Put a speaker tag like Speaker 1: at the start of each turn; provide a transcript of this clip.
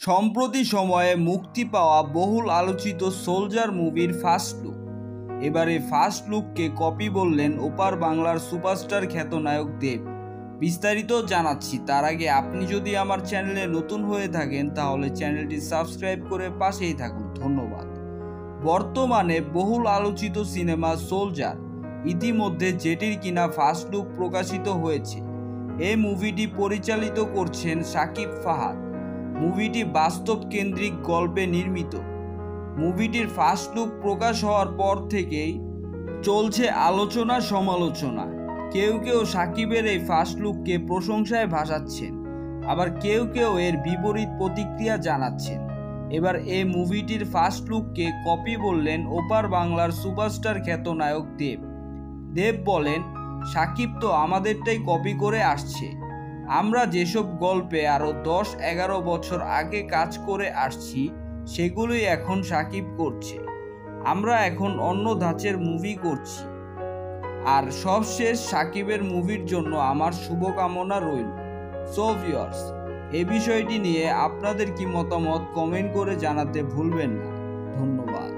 Speaker 1: সম্প্রতি সময়ে মুক্তি পাওয়া বহুল আলোচিত সোলজার মুভির ফার্স্ট লুক। এবারে ফার্স্ট লুককে কপি বললেন ওপার বাংলার সুপারস্টার খ্যাতনায়ক দেব। বিস্তারিত জানাচ্ছি তার আগে আপনি যদি আমার চ্যানেলে নতুন হয়ে থাকেন তাহলে চ্যানেলটি সাবস্ক্রাইব করে পাশেই থাকুন। ধন্যবাদ। বর্তমানে বহুল আলোচিত সিনেমা সোলজার ইতিমধ্যে যেটির কিনা ফার্স্ট লুক প্রকাশিত হয়েছে। এই মুভিটি পরিচালিত করছেন শাকিব ফাহাদ। মুভিটি বাস্তব কেন্দ্রিক গল্পে নির্মিত। মুভিটির ফার্স্ট লুক প্রকাশ হওয়ার পর থেকেই চলছে আলোচনা সমালোচনা। কেউ কেউ শাকিবের এই ফার্স্ট লুককে প্রশংসায় ভাসাচ্ছেন, আবার কেউ কেউ এর বিপরীত প্রতিক্রিয়া জানাচ্ছেন। এবার এই মুভিটির ফার্স্ট লুককে কপি বললেন ওপার বাংলার সুপারস্টার খ্যাতনায়ক দেব। দেব বলেন, শাকিব তো আমাদেরটাই কপি করে আসছে। আমরা যেসব গল্পে আরও 10-11 বছর আগে কাজ করে আসছি সেগুলোই এখন শাকিব করছে। আমরা এখন অন্য ধাঁচের মুভি করছি। আর সবশেষ শাকিবের মুভির জন্য আমার শুভকামনা রইল। সো ভিউয়ার্স, এই বিষয়টি নিয়ে আপনাদের কি মতামত কমেন্ট করে জানাতে ভুলবেন না। ধন্যবাদ।